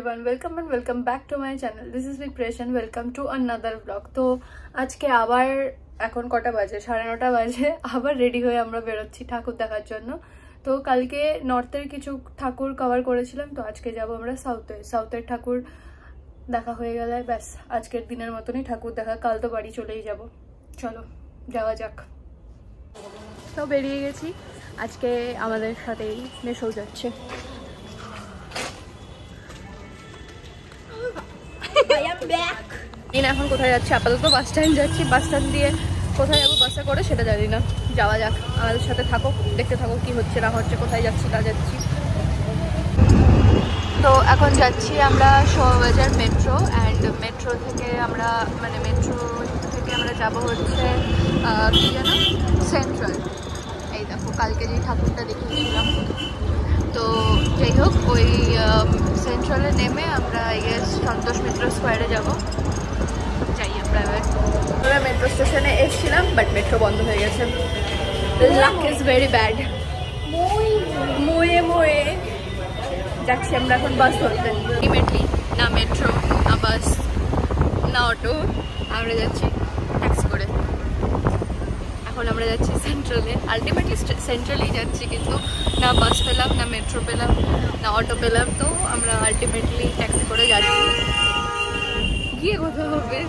everyone, welcome and welcome back to my channel. This is Vipresh and welcome to another vlog. তো আজকে আবার এখন কটা বাজে 9:30 বাজে আবার রেডি হয়ে আমরা বেরোচ্ছি ঠাকুর দেখার জন্য। তো কালকে নর্থের কিছু ঠাকুর কভার করেছিলাম, তো আজকে যাব আমরা সাউথের ঠাকুর দেখা হয়ে গেলে ব্যাস আজকের দিনের মতনই ঠাকুর দেখা, কাল তো বাড়ি চলেই যাব। চলো যাওয়া যাক। তো বেরিয়ে গেছি, আজকে আমাদের সাথেই মেশো যাচ্ছে। এখন কোথায় যাচ্ছি? আপাতত বাস স্ট্যান্ড যাচ্ছি, বাস স্ট্যান্ড দিয়ে কোথায় যাবো বাসে করে সেটা জানি না। যাওয়া যাক, আমাদের সাথে থাকো, দেখতে থাকো কি হচ্ছে না হচ্ছে, কোথায় যাচ্ছি তা যাচ্ছি। তো এখন যাচ্ছি আমরা শোভাবাজার মেট্রো, অ্যান্ড মেট্রো থেকে আমরা যাবো হচ্ছে কি যেন সেন্ট্রাল। এই দেখো কালকে যে ঠাকুরটা দেখিয়েছিলাম, তো যাই হোক ওই সেন্ট্রালে নেমে আমরা সন্তোষ মিত্র স্কোয়ারে যাবো। যাই আমরা মেট্রো স্টেশনে এসেছিলাম, বাট মেট্রো বন্ধ হয়ে গেছে। Luck is very bad. মোয়ে যাচ্ছি আমরা এখন বাস ধরতে। আলটিমেটলি না মেট্রো, না বাস, না অটো, আমরা যাচ্ছি ট্যাক্সি করে। এখন আমরা যাচ্ছি সেন্ট্রালে, আলটিমেটলি সেন্ট্রালেই যাচ্ছি, কিন্তু না বাস পেলাম, না মেট্রো পেলাম, না অটো পেলাম, তো আমরা আলটিমেটলি ট্যাক্সি করে যাচ্ছি। গিয়ে কোথাও হবে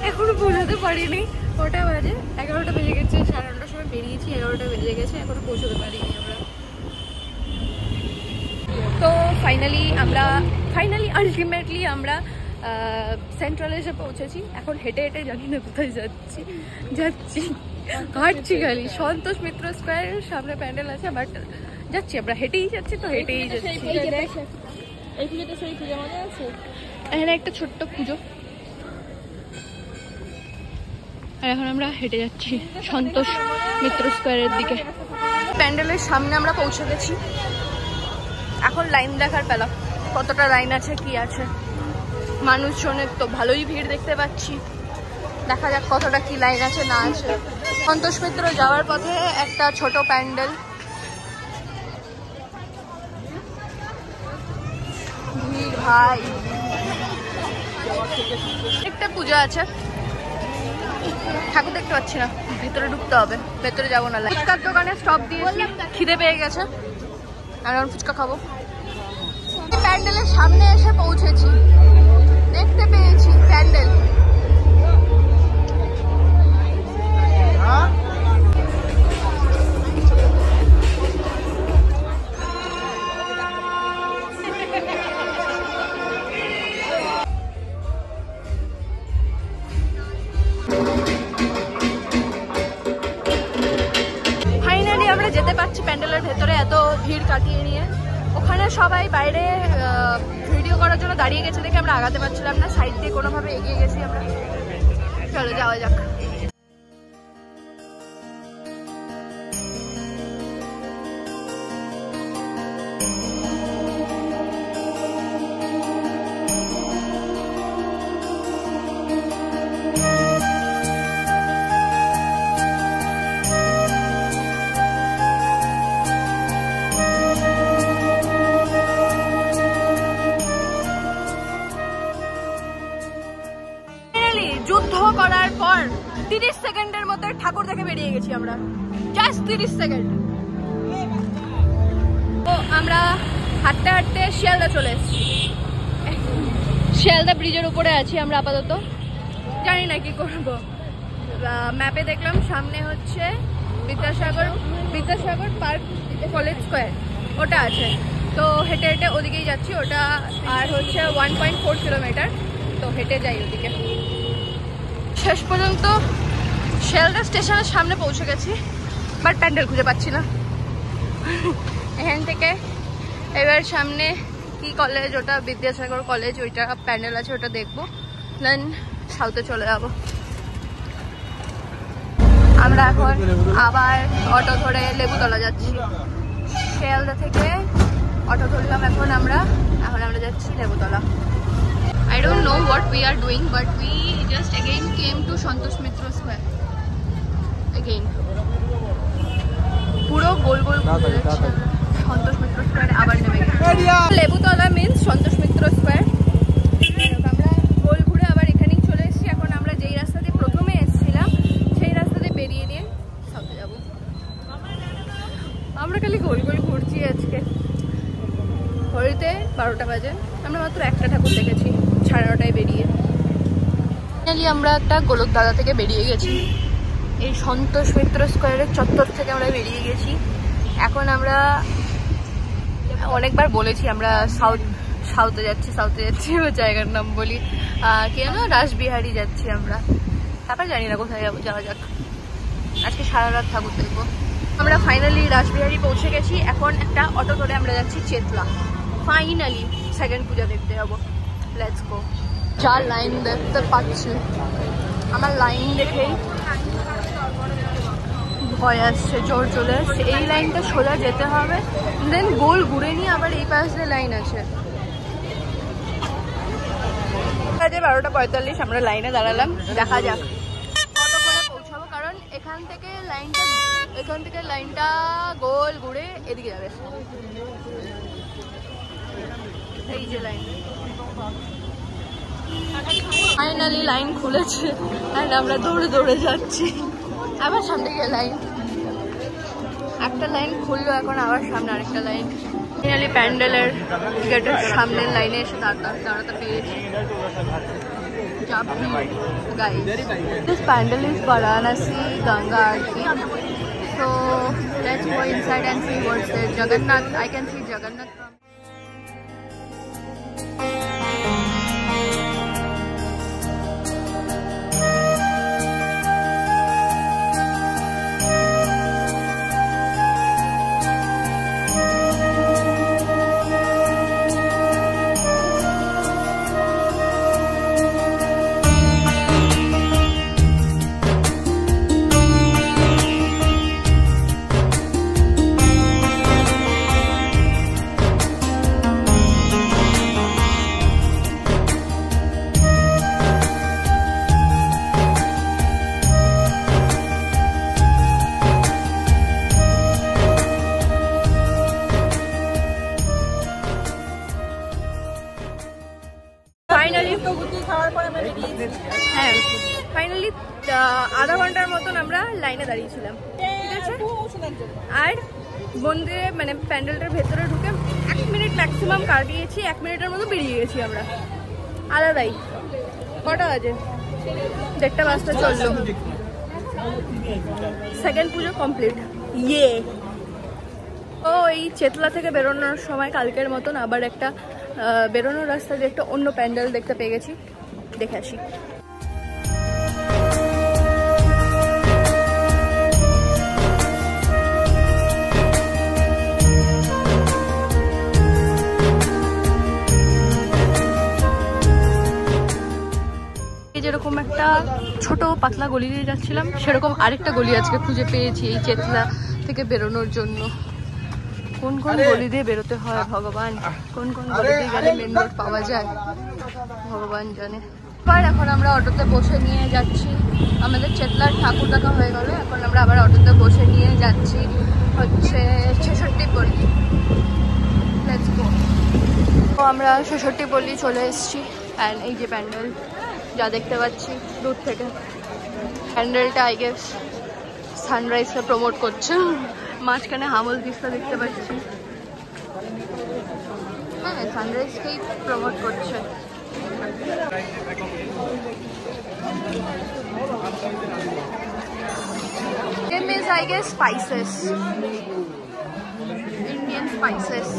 এখনো পৌঁছাতে পারিনি। কটা বাজে? 11টা বেজে গেছে। 9:30টার সময় বেরিয়েছি, 11টা বেজে গেছে, এখনো পৌঁছাতে পারিনি আমরা। তো আলটিমেটলি আমরা সেন্ট্রালে এসে পৌঁছেছি। এখন হেঁটে হেঁটে জানি না কোথায় যাচ্ছি হাঁটছি খালি। সন্তোষ মিত্র স্কোয়ারের সামনে প্যান্ডেল আছে, বাট যাচ্ছি আমরা হেঁটেই যাচ্ছি, তো হেঁটেই যাচ্ছি। এখানে একটা ছোট্ট পুজো, আর এখন আমরা হেঁটে যাচ্ছি সন্তোষ মিত্র স্কোয়ারের দিকে। প্যান্ডেলের সামনে আমরা পৌঁছে গেছি, এখন লাইন দেখার পেলা, কতটা লাইন আছে কি আছে। মানুষজনের তো ভালোই ভিড় দেখতে পাচ্ছি, দেখা যাক কতটা কি লাইন আছে না আছে। সন্তোষ মিত্র যাওয়ার পথে একটা ছোট প্যান্ডেল, ভিড় ভাই। একটা পূজা আছে, ঠাকুর দেখতে পাচ্ছি না, ভেতরে ঢুকতে হবে, ভেতরে যাবো না। ফুচকার দোকানে স্টপ দিয়েছি, খিদে পেয়ে গেছে, আর এখন ফুচকা খাবো। প্যান্ডেলের সামনে এসে পৌঁছেছি, দেখতে পেয়েছি প্যান্ডেল। ফাইনালি আমরা যেতে পারছি প্যান্ডেলের ভেতরে, এত ভিড় কাটিয়ে নিয়ে। ওখানে সবাই বাইরে ভিডিও করার জন্য দাঁড়িয়ে গেছে দেখে আমরা আগাতে পারছিলাম না, সাইড দিয়ে কোনোভাবে এগিয়ে গেছি আমরা। চলো যাওয়া যাক। যুদ্ধ করার পর 30 সেকেন্ডের মধ্যে ঠাকুর দেখে বেরিয়ে গেছি আমরা, জাস্ট 30 সেকেন্ড। তো আমরা হাঁটতে হাঁটতে শিয়ালদা চলে এসেছি, শিয়ালদা ব্রিজের উপরে আছি আমরা আপাতত। জানি না কি করবো, ম্যাপে দেখলাম সামনে হচ্ছে বিদ্যাসাগর পার্ক কলেজ স্কোয়ার, ওটা আছে, তো হেঁটে হেঁটে ওদিকেই যাচ্ছি। ওটা আর হচ্ছে 1.4 কিলোমিটার, তো হেঁটে যাই ওদিকে। শেষ পর্যন্ত শিয়ালদা স্টেশনের সামনে পৌঁছে গেছি, বাট প্যান্ডেল খুঁজে পাচ্ছি না। এখান থেকে এবার সামনে কি কলেজ, ওটা বিদ্যাসাগর কলেজ, ওইটা প্যান্ডেল আছে, ওটা দেখবো, দেন সাউথে চলে যাব। আমরা এখন আবার অটো ধরে লেবুতলা যাচ্ছি। শিয়ালদা থেকে অটো ধরলাম, এখন আমরা যাচ্ছি Lebutala. I don't know what we are doing, but we just again came to Santosh Mitra Square. Again. পুরো গোল গোল ঘুরে যাচ্ছে। সন্তোষ মিত্র স্কোয়ারে আবার নেমে গেছি। Lebutala means Santosh Mitra square. আমরা গোল ঘুরে আবার এখানেই চলে এসেছি। এখন আমরা যেই রাস্তা দিয়ে প্রথমে এসেছিলাম সেই রাস্তা দিয়ে বেরিয়ে নিয়ে সাউথে যাবো। আমরা খালি গোল গোল ঘুরছি আজকে। ঘড়িতে 12টা বাজে, আমরা মাত্র একটা ঠাকুর দেখেছি 9:30টায় বেরিয়ে। ফাইনালি আমরা একটা গোলক দাদা থেকে বেরিয়ে গেছি। এই সন্তোষ মিত্র স্কোয়ারের চত্বর থেকে আমরা বেরিয়ে গেছি। এখন আমরা অনেকবার বলেছি আমরা সাউথে যাচ্ছি জায়গার নাম বলি কি জানো, রাসবিহারী যাচ্ছি আমরা। তারপর জানি না কোথায় যাবো, যাওয়া যাক। আজকে সারা রাত ঠাকুর দেখবো। আমরা ফাইনালি রাসবিহারী পৌঁছে গেছি। এখন একটা অটো ধরে আমরা যাচ্ছি চেতলা। ফাইনালি সেকেন্ড পূজা দেখতে যাবো। Let's go. যা লাইন দেখতে পাচ্ছি, আমার লাইন দেখেই ভয় আসছে, জোর চলে আসছে। এই লাইনটা সোজা যেতে হবে, দেন গোল ঘুরে নিয়ে আবার এই পাশ দিয়ে লাইন আছে। 12:45 আমরা লাইনে দাঁড়ালাম, দেখা যাক কতক্ষণে পৌঁছাবো। কারণ এখান থেকে লাইনটা গোল ঘুরে এদিকে যাবে। এই যে লাইন, ফাইনালি লাইন খুলেছে আর আমরা দৌড়ে দৌড়ে যাচ্ছি। আবার সামনে গিয়ে লাইন, একটা লাইন খুললো, এখন আবার সামনে আরেকটা লাইন। ফাইনালি প্যান্ডেলের গেটের সামনের লাইনে এসে দাঁড়াতে পেরেছি। This pandal is Varanasi Ganga Aarti. So let's go inside and see what's there. Jagannath, I can see Jagannath from finally আধা ঘন্টার মতন আমরা লাইনে দাঁড়িয়েছিলাম, ঠিক আছে। আর মন্দিরে মানে প্যান্ডেলটার ভেতরে ঢুকে 1 মিনিট ম্যাক্সিমাম কাটিয়েছি, 1 মিনিটের মতো বেরিয়ে গেছি আমরা আলাদাই। কটা বাজে? 1:30 বাজতে চললো। সেকেন্ড পুজো কমপ্লিট। ইয়ে ও এই চেতলা থেকে বেরোনোর সময় কালকের মতন আবার একটা বেরোনোর রাস্তা দিয়ে একটা অন্য প্যান্ডেল দেখতে পেয়ে গেছি, দেখে আসি। যেরকম একটা ছোট পাতলা গলি দিয়ে যাচ্ছিলাম, সেরকম আরেকটা গলি আজকে খুঁজে পেয়েছি এই চেতলা থেকে বেরোনোর জন্য। কোন কোন গলি দিয়ে বেরোতে হয় ভগবান, কোন কোন গলি দিয়ে গেলে মেন রোড পাওয়া যায় ভগবান জানে। এখন আমরা অটোতে বসে নিয়ে যাচ্ছি, আমাদের চেতলার ঠাকুর দেখা হয়ে গেল। এখন আমরা আবার অটোতে বসে নিয়ে যাচ্ছি হচ্ছে 66 পল্লী। Let's go. তো আমরা 66 পল্লী চলে এসেছি। অ্যান্ড এই যে প্যান্ডেল যা দেখতে পাচ্ছি দূর থেকে, প্যান্ডেলটা আই গেস সানরাইজকে প্রমোট করছে। মাঝখানে হামল দিস্তা দেখতে পাচ্ছি, হ্যাঁ সানরাইজকেই প্রমোট করছে। Name is I guess spices, Indian spices.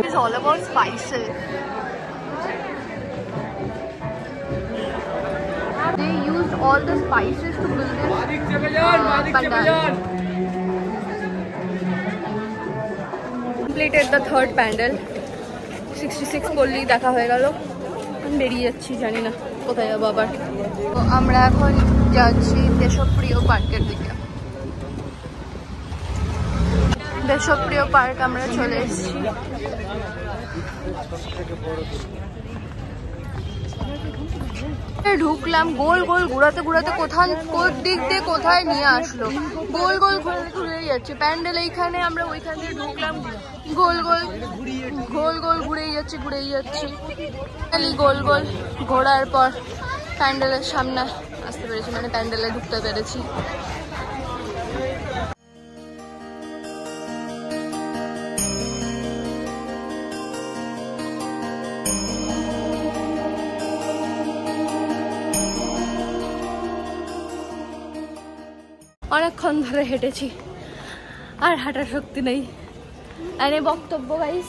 It's all about spices. They used all the spices to build this pandal. Completed the third pandal. 66 পল্লী দেখা হয়ে গেল। বেরিয়ে যাচ্ছি, জানি না কোথায় যাবো আবার। তো আমরা এখন যাচ্ছি দেশপ্রিয় পার্কের দিকে। দেশপ্রিয় পার্ক আমরা চলে এসেছি। ঢুকলাম, গোল গোল ঘোরাতে ঘোরাতে কোথায় কোন দিক দিয়ে কোথায় নিয়ে আসলো, গোল গোল ঘুরে ঘুরে যাচ্ছে প্যান্ডেল। এইখানে আমরা ওইখান দিয়ে ঢুকলাম, গোল গোল গোল গোল ঘুরেই যাচ্ছি খালি গোল গোল ঘোরার পর প্যান্ডেলের সামনে আসতে পেরেছি, মানে প্যান্ডেলে ঢুকতে পেরেছি। অনেকক্ষণ ধরে হেঁটেছি, আর হাঁটার শক্তি নেই। আরে বক্তব্য গাইস,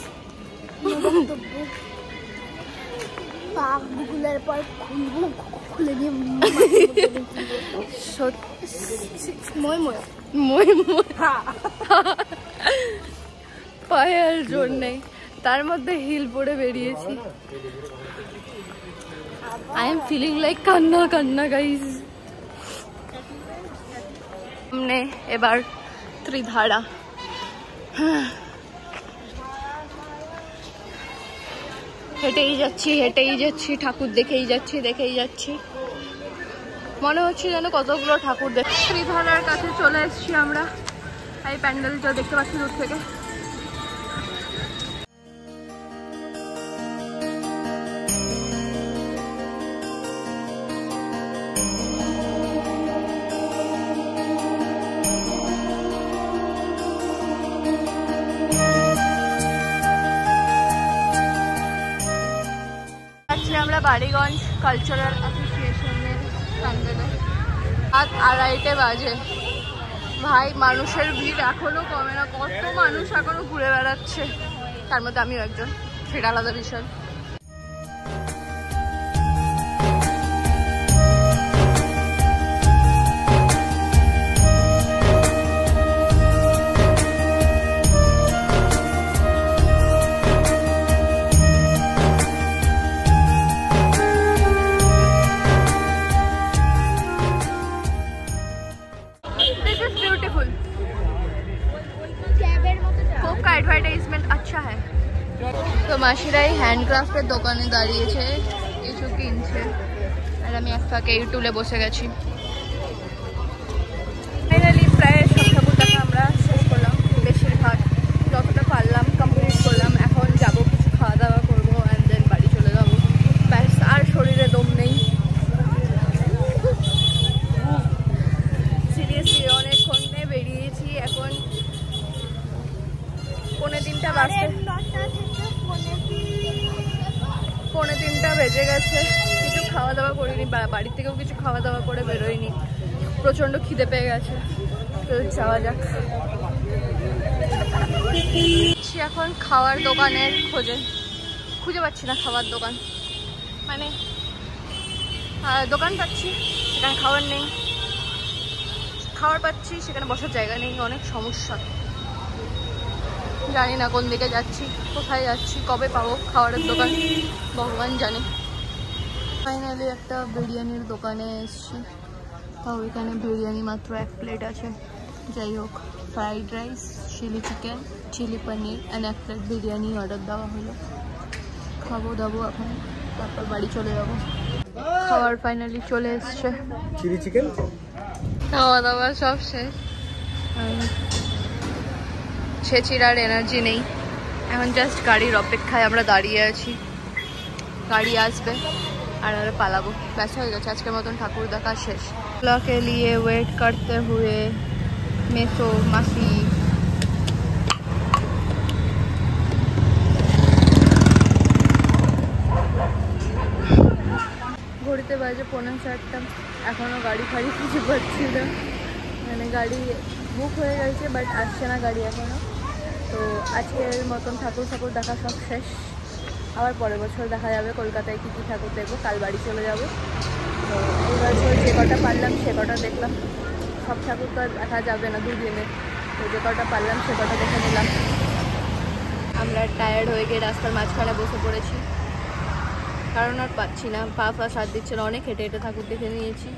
পায়ে আর জোর নেই, তার মধ্যে হিল পরে বেরিয়েছি। আই এম ফিলিং লাইক কান্না কান্না গাইস। সামনে এবার ত্রিধারা, হেঁটেই যাচ্ছি ঠাকুর দেখেই যাচ্ছি। মনে হচ্ছে যেন কতগুলো ঠাকুর দেখি। ত্রিধারার কাছে চলে এসেছি আমরা, এই প্যান্ডেল যা দেখতে পাচ্ছি দূর থেকে। আমরা বাড়িগঞ্জ কালচারাল অ্যাসোসিয়েশনের প্যান্ডেলে, রাত 2:30 বাজে। ভাই মানুষের ভিড় এখনো কমে না, কত মানুষ এখনো ঘুরে বেড়াচ্ছে, তার মধ্যে আমিও একজন, সেটা আলাদা বিষয়। एडवर्टाइजमेंट अच्छा है। तो मासिराई हैंडक्राफ्टेर दोकाने दाड़िয়েছে, কিছু কিনছে, আর আমি এক ফাঁকে এই টুলে বসে গেছি। ফাইনালি প্রায় সব ঠাকুর দেখা আমরা শেষ করলাম, বেশিরভাগ যতটা পারলাম কমপ্লিট করলাম। এখন যাব, কিছু খাওয়া দাওয়া করবো, অ্যান্ড দেন বাড়ি চলে যাবো। ব্যাস, আর শরীরে দম নেই সিরিয়াসলি। অনেকক্ষণ বেরিয়েছি, এখন 2:45 বেজে গেছে। কিছু খাওয়া দাওয়া করিনি, বাড়ি থেকেও কিছু খাওয়া দাওয়া করে বেরোয়নি, প্রচণ্ড খিদে পেয়ে গেছে। তো যাওয়া যাক। এখন খাওয়ার দোকানের খুঁজে পাচ্ছি না খাওয়ার দোকান, মানে দোকান পাচ্ছি সেখানে খাওয়ার নেই, খাওয়ার পাচ্ছি সেখানে বসার জায়গা নেই, অনেক সমস্যা। জানি না কোন দিকে যাচ্ছি, কোথায় যাচ্ছি, কবে পাবো খাবারের দোকান ভগবান জানে। ফাইনালি একটা বিরিয়ানির দোকানে এসছি, তাও এখানে বিরিয়ানি মাত্র 1 প্লেট আছে। যাই হোক, fried rice, chilli chicken, chilli paneer and 1 plate biryani order দেওয়া হলো। খাবো দাবো এখন, তারপর বাড়ি চলে যাবো। খাবার ফাইনালি চলে এসছে, চিলি চিকেন। খাওয়া দাওয়া সব শেষ, ছেঁচির আর এনার্জি নেই। এখন জাস্ট গাড়ির অপেক্ষায় আমরা দাঁড়িয়ে আছি, গাড়ি আসবে আর পালাবো। ব্যাস, হয়ে গেছে আজকের মতন ঠাকুর দেখা শেষ। কে লিয়ে ওয়েট করতে হুয়ে মেসো মাসি ঘড়িতে বাজে 4:45, এখনও গাড়ি ফাড়ি কিছু পাচ্ছি না, মানে গাড়ি বুক হয়ে গেছে বাট আসছে না গাড়ি এখনও। তো আজকের মতন ঠাকুর দেখা সব শেষ। আবার পরের বছর দেখা যাবে কলকাতায় কী কী ঠাকুর দেখবো। কাল বাড়ি চলে যাব। তো এই বছর যে কটা পারলাম সে কটা দেখলাম, সব ঠাকুর তো আর দেখা যাবে না 2 দিনে, তো যে কটা পারলাম সে কটা দেখে নিলাম। আমরা টায়ার্ড হয়ে গিয়ে রাস্তার মাঝখানে বসে পড়েছি, কারণ আর পাচ্ছি না, পা সাথ দিচ্ছে না, অনেক হেঁটে ঠাকুর দেখে নিয়েছি।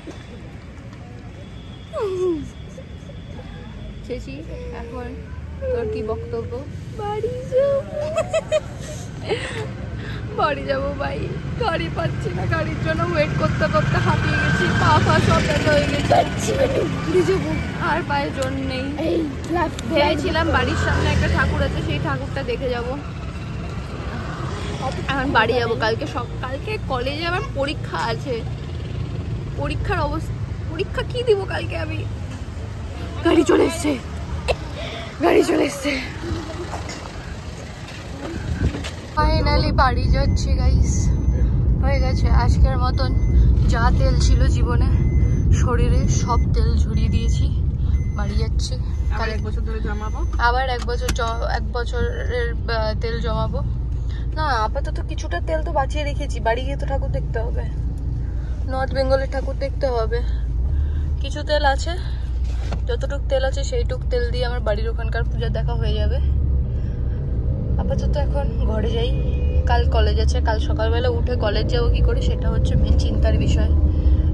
শেষি, এখন তোর কি বক্তব্য? বাড়ি যাও। বাড়ি যাবো ভাই, গাড়ি পাচ্ছি না, গাড়ির জন্য ওয়েট করতে করতে হাঁপিয়ে গেছি, পা ফা সব ব্যথা হয়ে গেছে, আর পায়ে জোর নেই। ভেবেছিলাম বাড়ির সামনে একটা ঠাকুর আছে, সেই ঠাকুরটা দেখে যাব। এখন বাড়ি যাবো, কালকে কলেজে আমার পরীক্ষা আছে, পরীক্ষার অবস্থা, পরীক্ষা কি দিব কালকে আমি। গাড়ি চলে এসছে, গাড়ি চলে এসছে, ফাইনালি বাড়ি যাচ্ছি গাইস। হয়ে গেছে আজকের মতন, যা তেল ছিল জীবনে শরীরে সব তেল ঝরিয়ে দিয়েছি, বাড়ি যাচ্ছি। আবার 1 বছর ধরে জমাবো, আবার 1 বছরের তেল জমাবো না। আপাতত কিছুটা তেল তো বাঁচিয়ে রেখেছি, বাড়ি গিয়ে তো ঠাকুর দেখতে হবে, নর্থ বেঙ্গলের ঠাকুর দেখতে হবে। কিছু তেল আছে, যতটুক তেল আছে সেইটুক তেল দিয়ে আমার বাড়ির ওখানকার পূজা দেখা হয়ে যাবে। আপাতত এখন ঘরে যাই, কাল কলেজ আছে, কাল সকালবেলা উঠে কলেজ যাবো কি করে সেটা হচ্ছে মেন চিন্তার বিষয়।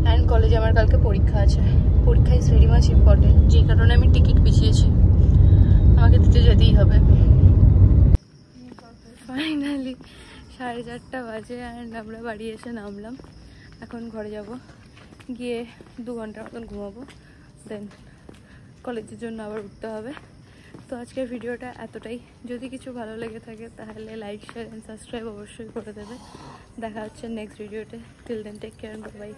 অ্যান্ড কলেজে আমার কালকে পরীক্ষা আছে, পরীক্ষা ইজ ভেরি মাচ ইম্পর্টেন্ট, যে কারণে আমি টিকিট পিছিয়েছি, আমাকে দিতে যেতেই হবে। ফাইনালি 4:30 বাজে অ্যান্ড আমরা বাড়ি এসে নামলাম। এখন ঘরে যাব, গিয়ে 2 ঘন্টার মতন ঘুমাবো, দেন কলেজের জন্য আবার উঠতে হবে। তো আজকের ভিডিওটা এতটাই, যদি কিছু ভালো লেগে থাকে তাহলে লাইক শেয়ার অ্যান্ড সাবস্ক্রাইব অবশ্যই করে দেবে। দেখা হচ্ছে নেক্সট ভিডিওতে, till then take care, by.